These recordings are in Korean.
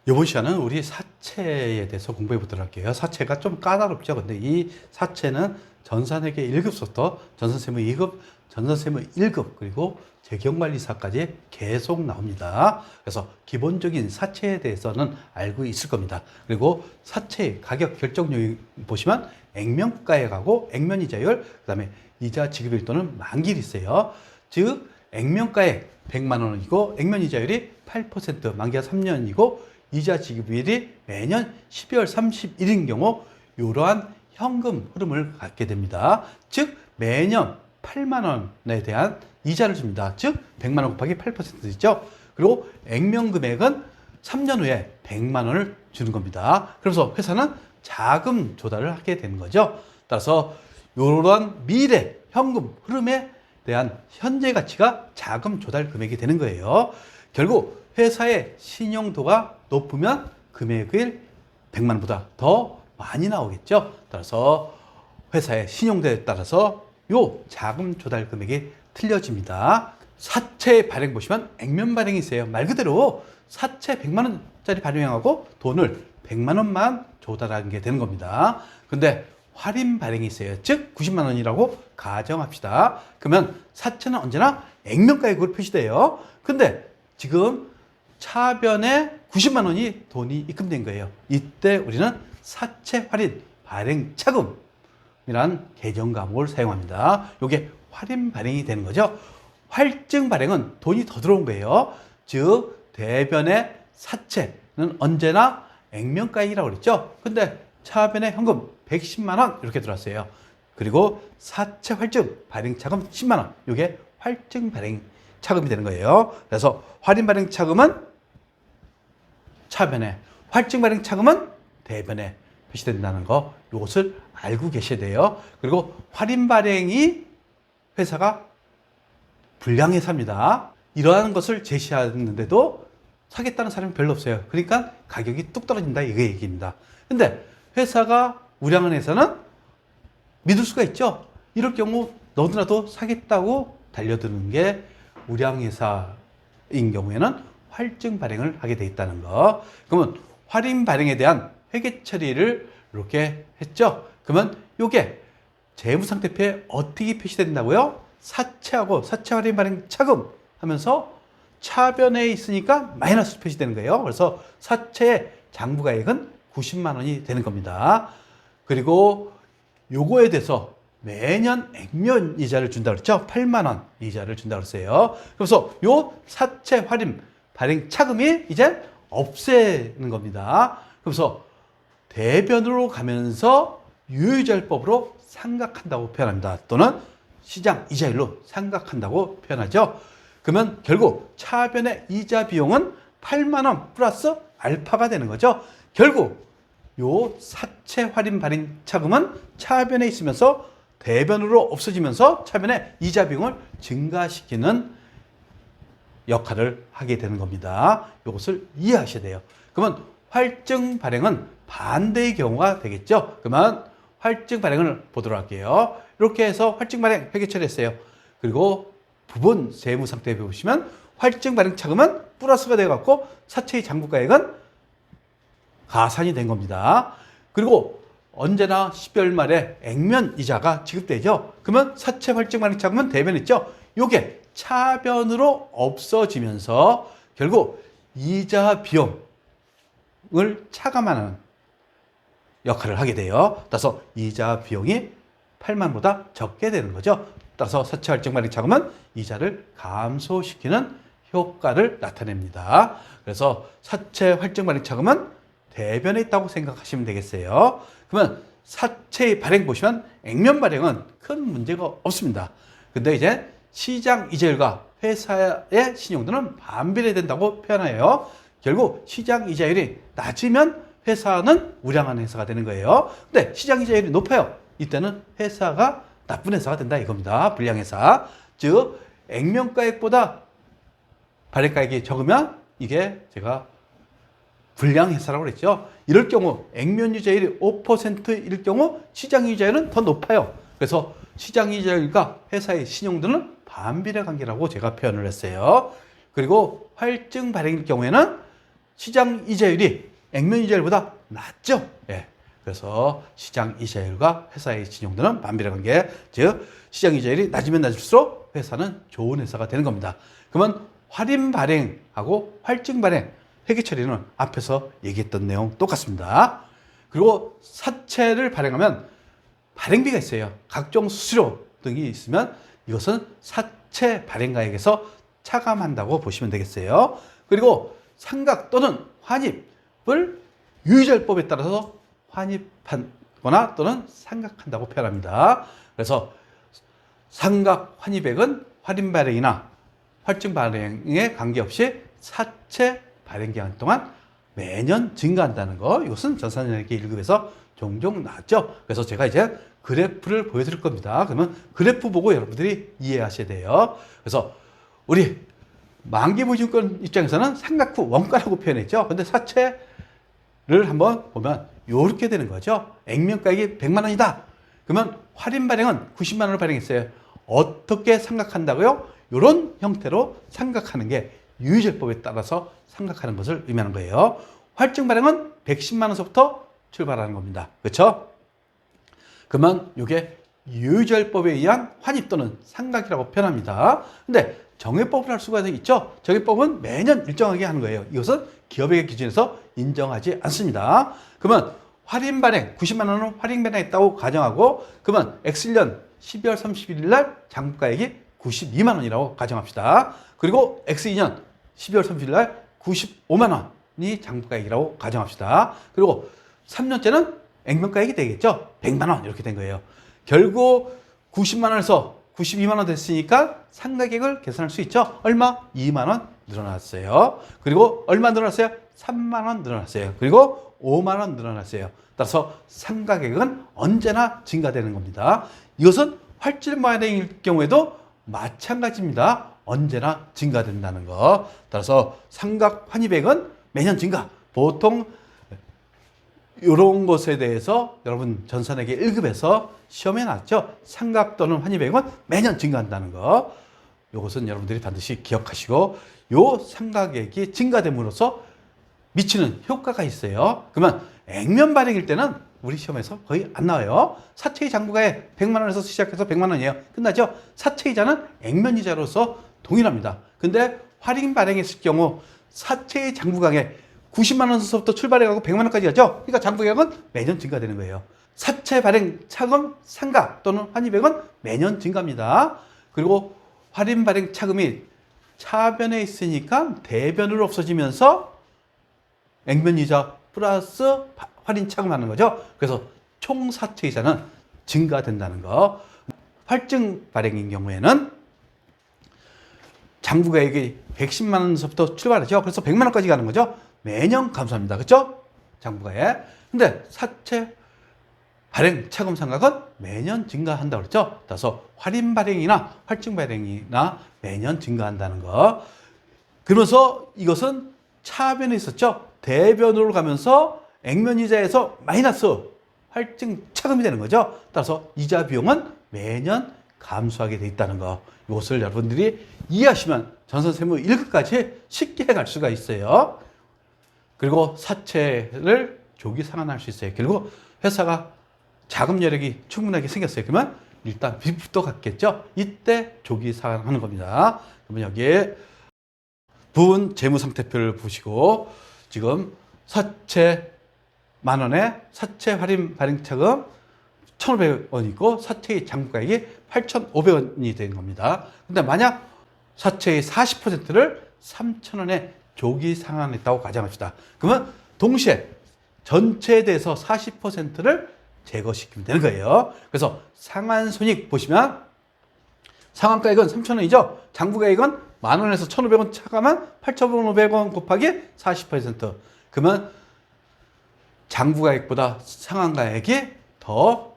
이번 시간은 우리 사채에 대해서 공부해 보도록 할게요. 사채가 좀 까다롭죠. 근데 이 사채는 전산회계 1급부터 전산세무 2급, 전산세무 1급, 그리고 재경관리사까지 계속 나옵니다. 그래서 기본적인 사채에 대해서는 알고 있을 겁니다. 그리고 사채의 가격 결정 요인 보시면 액면가액하고 액면이자율, 그 다음에 이자 지급일 또는 만기일이 있어요. 즉, 액면가액 100만 원이고 액면이자율이 8%, 만기가 3년이고 이자 지급일이 매년 12월 31일인 경우 이러한 현금 흐름을 갖게 됩니다. 즉 매년 8만 원에 대한 이자를 줍니다. 즉 100만 원 곱하기 8%죠. 그리고 액면 금액은 3년 후에 100만 원을 주는 겁니다. 그래서 회사는 자금 조달을 하게 되는 거죠. 따라서 이러한 미래 현금 흐름에 대한 현재 가치가 자금 조달 금액이 되는 거예요. 결국 회사의 신용도가 높으면 금액을 100만 원보다 더 많이 나오겠죠. 따라서 회사의 신용도에 따라서 요 자금 조달 금액이 틀려집니다. 사채 발행 보시면 액면 발행이 있어요. 말 그대로 사채 100만 원짜리 발행하고 돈을 100만 원만 조달하는 게 되는 겁니다. 근데 할인 발행이 있어요. 즉 90만 원이라고 가정합시다. 그러면 사채는 언제나 액면가액으로 표시돼요. 근데 지금 차변에 90만 원이 돈이 입금된 거예요. 이때 우리는 사채 할인 발행 차금이란 계정 과목을 사용합니다. 이게 할인 발행이 되는 거죠. 할증 발행은 돈이 더 들어온 거예요. 즉 대변의 사채는 언제나 액면가액이라고 그랬죠. 근데 차변에 현금 110만 원 이렇게 들어왔어요. 그리고 사채 할증 발행 차금 10만 원. 이게 할증 발행 차금이 되는 거예요. 그래서 할인 발행 차금은 차변에, 할증 발행 차금은 대변에 표시된다는 거, 이것을 알고 계셔야 돼요. 그리고 할인 발행이 회사가 불량회사입니다. 이러한 것을 제시하는데도 사겠다는 사람이 별로 없어요. 그러니까 가격이 뚝 떨어진다, 이거 얘기입니다. 근데 회사가 우량한 회사는 믿을 수가 있죠. 이럴 경우 너도나도 사겠다고 달려드는 게 우량회사인 경우에는 할증 발행을 하게 돼 있다는 거. 그러면 할인 발행에 대한 회계 처리를 이렇게 했죠. 그러면 이게 재무상태표에 어떻게 표시된다고요? 사채하고 사채 할인 발행 차금 하면서 차변에 있으니까 마이너스 표시되는 거예요. 그래서 사채의 장부가액은 90만 원이 되는 겁니다. 그리고 요거에 대해서 매년 액면 이자를 준다고 그랬죠. 8만 원 이자를 준다고 그랬어요. 그래서 요 사채 할인 발행 차금이 이제 없애는 겁니다. 그래서 대변으로 가면서 유효이자율법으로 상각한다고 표현합니다. 또는 시장 이자율로 상각한다고 표현하죠. 그러면 결국 차변의 이자 비용은 8만 원 플러스 알파가 되는 거죠. 결국 요 사채 할인 발행 차금은 차변에 있으면서 대변으로 없어지면서 차변의 이자 비용을 증가시키는 역할을 하게 되는 겁니다. 이것을 이해하셔야 돼요. 그러면 할증 발행은 반대의 경우가 되겠죠. 그러면 할증 발행을 보도록 할게요. 이렇게 해서 할증 발행 회계 처리했어요. 그리고 부분 세무 상태 보시면 할증 발행 차금은 플러스가 되어갖고 사채의 장부가액은 가산이 된 겁니다. 그리고 언제나 12월 말에 액면 이자가 지급되죠. 그러면 사채 할증 발행 차금은 대변 있죠. 요게 차변으로 없어지면서 결국 이자 비용을 차감하는 역할을 하게 돼요. 따라서 이자 비용이 8만보다 적게 되는 거죠. 따라서 사채 할증 발행 차금은 이자를 감소시키는 효과를 나타냅니다. 그래서 사채 할증 발행 차금은 대변에 있다고 생각하시면 되겠어요. 그러면 사채 발행 보시면 액면 발행은 큰 문제가 없습니다. 근데 이제 시장 이자율과 회사의 신용도는 반비례된다고 표현해요. 결국 시장 이자율이 낮으면 회사는 우량한 회사가 되는 거예요. 근데 시장 이자율이 높아요. 이때는 회사가 나쁜 회사가 된다 이겁니다. 불량회사. 즉 액면가액보다 발행가액이 적으면 이게 제가 불량회사라고 그랬죠. 이럴 경우 액면 이자율이 5%일 경우 시장 이자율은 더 높아요. 그래서 시장 이자율과 회사의 신용도는 반비례 관계라고 제가 표현을 했어요. 그리고 할증 발행일 경우에는 시장 이자율이 액면 이자율보다 낮죠. 예. 그래서 시장 이자율과 회사의 신용도는 반비례 관계, 즉 시장 이자율이 낮으면 낮을수록 회사는 좋은 회사가 되는 겁니다. 그러면 할인 발행하고 할증 발행, 회계 처리는 앞에서 얘기했던 내용 똑같습니다. 그리고 사채를 발행하면 발행비가 있어요. 각종 수수료 등이 있으면 이것은 사채 발행가액에서 차감한다고 보시면 되겠어요. 그리고 상각 또는 환입을 유의절법에 따라서 환입하거나 또는 상각한다고 표현합니다. 그래서 상각 환입액은 할인 발행이나 할증 발행에 관계없이 사채 발행 기간 동안 매년 증가한다는 거, 이것은 전산회계 1급에서 종종 나왔죠. 그래서 제가 이제 그래프를 보여드릴 겁니다. 그러면 그래프 보고 여러분들이 이해하셔야 돼요. 그래서 우리 만기보증권 입장에서는 상각 후 원가라고 표현했죠. 근데 사채를 한번 보면 이렇게 되는 거죠. 액면가액이 100만 원이다. 그러면 할인 발행은 90만 원을 발행했어요. 어떻게 상각한다고요? 이런 형태로 상각하는 게 유의절법에 따라서 상각하는 것을 의미하는 거예요. 할증 발행은 110만 원서부터 출발하는 겁니다. 그렇죠? 그러면 이게 유의절법에 의한 환입 또는 상각이라고 표현합니다. 근데 정회법을 할 수가 있죠. 정회법은 매년 일정하게 하는 거예요. 이것은 기업의 기준에서 인정하지 않습니다. 그러면 할인 발행 90만 원은 할인 발행했다고 가정하고, 그러면 X년 12월 31일 날 장부가액이 92만 원이라고 가정합시다. 그리고 X2년 12월 30일 날 95만 원이 장부가액이라고 가정합시다. 그리고 3년째는 액면가액이 되겠죠. 100만 원 이렇게 된 거예요. 결국 90만 원에서 92만 원 됐으니까 상각액을 계산할 수 있죠. 얼마? 2만 원 늘어났어요. 그리고 얼마 늘어났어요? 3만 원 늘어났어요. 그리고 5만 원 늘어났어요. 따라서 상각액은 언제나 증가되는 겁니다. 이것은 할증 발행일 경우에도 마찬가지입니다. 언제나 증가된다는 거. 따라서 상각 환입액은 매년 증가. 보통 이런 것에 대해서 여러분 전산회계 1급에서 시험에 나왔죠. 상각 또는 환입액은 매년 증가한다는 거. 이것은 여러분들이 반드시 기억하시고, 요 상각액이 증가됨으로써 미치는 효과가 있어요. 그러면 액면 발행일 때는 우리 시험에서 거의 안 나와요. 사채의 장부가액 100만 원에서 시작해서 100만 원이에요. 끝나죠? 사채이자는 액면이자로서 동일합니다. 근데 할인 발행했을 경우 사채의 장부가액 90만 원서부터 출발해가고 100만 원까지 가죠? 그러니까 장부가액은 매년 증가되는 거예요. 사채 발행 차금 상각 또는 환입액은 매년 증가합니다. 그리고 할인 발행 차금이 차변에 있으니까 대변으로 없어지면서 액면이자 플러스 할인 차금하는 거죠. 그래서 총 사채이자는 증가된다는 거. 할증 발행인 경우에는 장부가액이 110만 원서부터 출발하죠. 그래서 100만 원까지 가는 거죠. 매년 감소합니다. 그렇죠? 장부가액. 근데 사채 발행 차금 상각은 매년 증가한다고 그랬죠. 따라서 할인 발행이나 할증 발행이나 매년 증가한다는 거. 그러면서 이것은 차변에 있었죠. 대변으로 가면서 액면이자에서 마이너스 할증 차금이 되는 거죠. 따라서 이자 비용은 매년 감소하게 돼 있다는 거. 이것을 여러분들이 이해하시면 전산세무 1급까지 쉽게 갈 수가 있어요. 그리고 사채를 조기 상환할 수 있어요. 그리고 회사가 자금 여력이 충분하게 생겼어요. 그러면 일단 빚부터 갚겠죠. 이때 조기 상환하는 겁니다. 그러면 여기에 부분 재무상태표를 보시고, 지금 사채 만원에 사채 할인 발행차금 1,500원이고 사채의 장부가액이 8,500원이 된 겁니다. 근데 만약 사채의 40%를 3,000원에 조기 상환했다고 가정합시다. 그러면 동시에 전체에 대해서 40%를 제거시키면 되는 거예요. 그래서 상환손익 보시면 상환가액은 3,000원이죠. 장부가액은 만원에서 1,500원 차감한 8,500원 곱하기 40%. 그러면 장부가액보다 상환가액이 더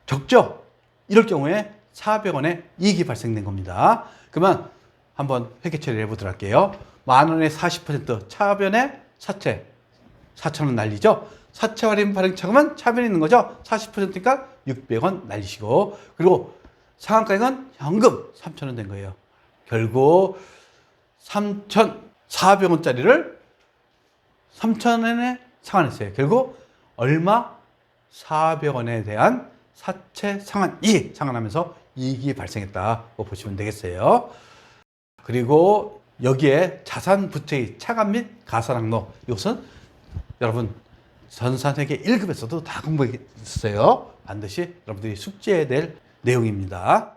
적죠. 이럴 경우에 400원의 이익이 발생된 겁니다. 그러면 한번 회계 처리를 해보도록 할게요. 만원의 40% 차변에 사채 4,000원 날리죠. 사채 할인 발행 차금은 차변에 있는 거죠. 40%니까 600원 날리시고, 그리고 상환가액은 현금 3,000원 된 거예요. 결국 3,400원짜리를 3,000원에 상환했어요. 결국 얼마? 400원에 대한 사채 상환 이익, 상환하면서 이익이 발생했다고 보시면 되겠어요. 그리고 여기에 자산 부채의 차감 및 가산항로, 이것은 여러분 전산회계 1급에서도 다 공부했어요. 반드시 여러분들이 숙지해야 될 내용입니다.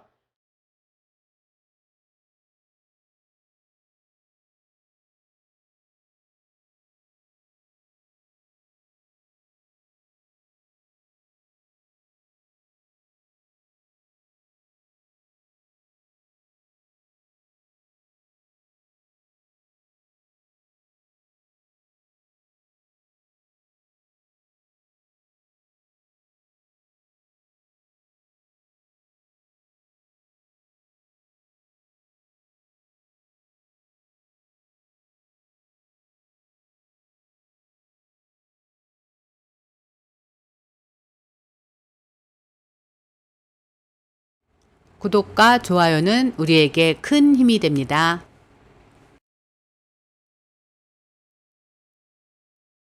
구독과 좋아요는 우리에게 큰 힘이 됩니다.